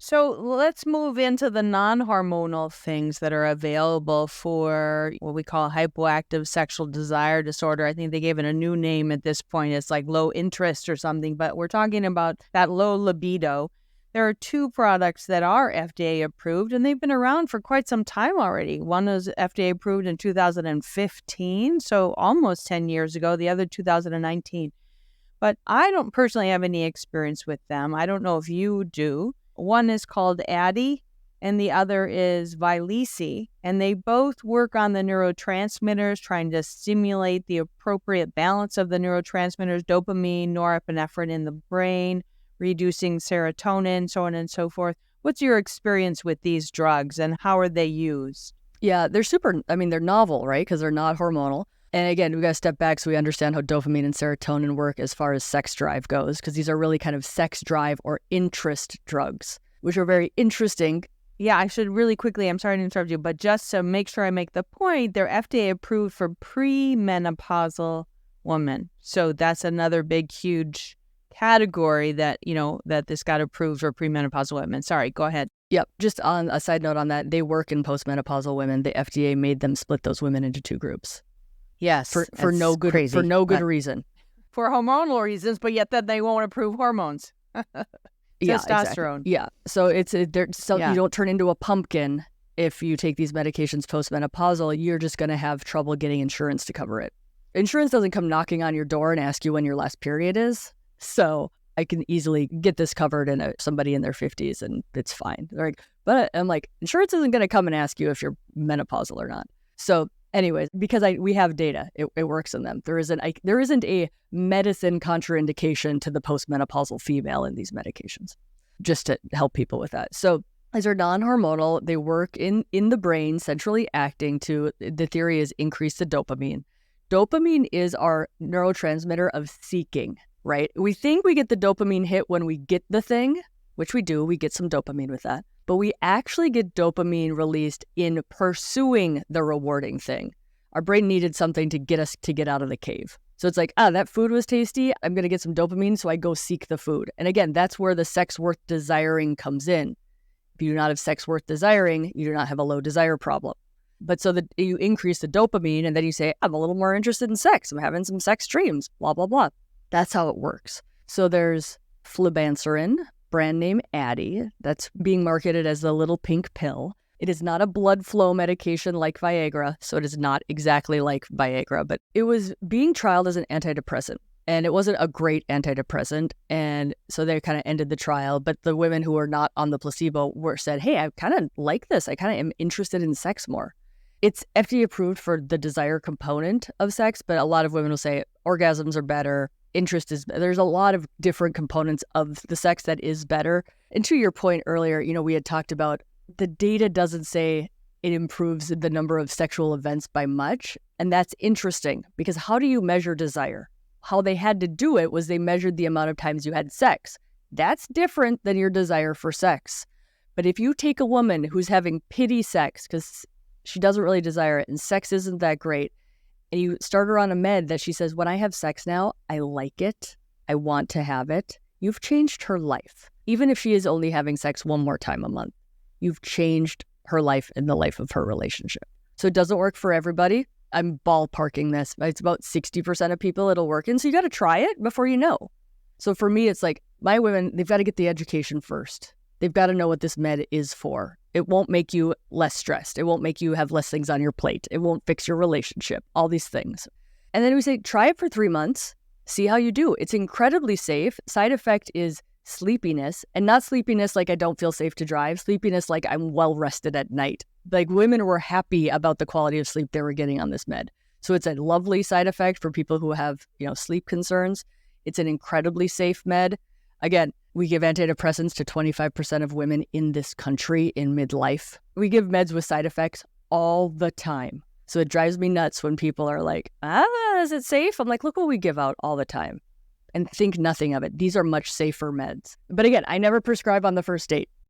So let's move into the non-hormonal things that are available for what we call hypoactive sexual desire disorder. I think they gave it a new name at this point. It's like low interest or something, but we're talking about that low libido. There are two products that are FDA approved, and they've been around for quite some time already. One was FDA approved in 2015, so almost 10 years ago, the other 2019. But I don't personally have any experience with them. I don't know if you do. One is called Addyi, and the other is Vyleesi, and they both work on the neurotransmitters, trying to stimulate the appropriate balance of the neurotransmitters, dopamine, norepinephrine in the brain, reducing serotonin, so on and so forth. What's your experience with these drugs, and how are they used? Yeah, they're novel, right? Because they're not hormonal. And again, we got to step back so we understand how dopamine and serotonin work as far as sex drive goes, because these are really kind of sex drive or interest drugs, which are very interesting. Yeah, I should really quickly, I'm sorry to interrupt you, but just to make sure I make the point, they're FDA approved for premenopausal women. So that's another big, huge category that this got approved for premenopausal women. Sorry, go ahead. Yep. Just on a side note on that, they work in postmenopausal women. The FDA made them split those women into two groups. Yes, for no good reason. For hormonal reasons, but yet then they won't approve hormones. Yeah, testosterone. Exactly. Yeah. So you don't turn into a pumpkin if you take these medications postmenopausal. You're just going to have trouble getting insurance to cover it. Insurance doesn't come knocking on your door and ask you when your last period is. So I can easily get this covered in somebody in their 50s and it's fine. But I'm like, insurance isn't going to come and ask you if you're menopausal or not. So anyways, because we have data, it works in them. There isn't a medicine contraindication to the postmenopausal female in these medications, just to help people with that. So these are non-hormonal. They work in the brain, centrally acting to, the theory is, increase the dopamine. Dopamine is our neurotransmitter of seeking, right? We think we get the dopamine hit when we get the thing, which we do. We get some dopamine with that. But we actually get dopamine released in pursuing the rewarding thing. Our brain needed something to get us to get out of the cave. So it's like, that food was tasty. I'm going to get some dopamine, so I go seek the food. And again, that's where the sex worth desiring comes in. If you do not have sex worth desiring, you do not have a low desire problem. But so that you increase the dopamine, and then you say, I'm a little more interested in sex. I'm having some sex dreams, blah, blah, blah. That's how it works. So there's flibanserin, brand name Addyi, that's being marketed as the little pink pill. It is not a blood flow medication like Viagra, so it is not exactly like Viagra, but it was being trialed as an antidepressant, and it wasn't a great antidepressant, and so they kind of ended the trial. But the women who were not on the placebo said, hey, I kind of like this. I kind of am interested in sex more. It's FDA approved for the desire component of sex, but a lot of women will say orgasms are better. There's a lot of different components of the sex that is better. And to your point earlier, we had talked about the data doesn't say it improves the number of sexual events by much. And that's interesting because how do you measure desire? How they had to do it was they measured the amount of times you had sex. That's different than your desire for sex. But if you take a woman who's having pity sex because she doesn't really desire it and sex isn't that great, and you start her on a med that she says, when I have sex now, I like it, I want to have it, you've changed her life. Even if she is only having sex one more time a month, you've changed her life and the life of her relationship. So it doesn't work for everybody. I'm ballparking this. It's about 60% of people it'll work in. So you got to try it before you know. So for me, it's like my women, they've got to get the education first. They've got to know what this med is for. It won't make you less stressed. It won't make you have less things on your plate. It won't fix your relationship, all these things. And then we say, try it for 3 months, see how you do. It's incredibly safe. Side effect is sleepiness, and not sleepiness like I don't feel safe to drive, sleepiness like I'm well rested at night. Like women were happy about the quality of sleep they were getting on this med. So it's a lovely side effect for people who have, sleep concerns. It's an incredibly safe med. Again, we give antidepressants to 25% of women in this country in midlife. We give meds with side effects all the time. So it drives me nuts when people are like, is it safe? I'm like, look what we give out all the time. And think nothing of it. These are much safer meds. But again, I never prescribe on the first date.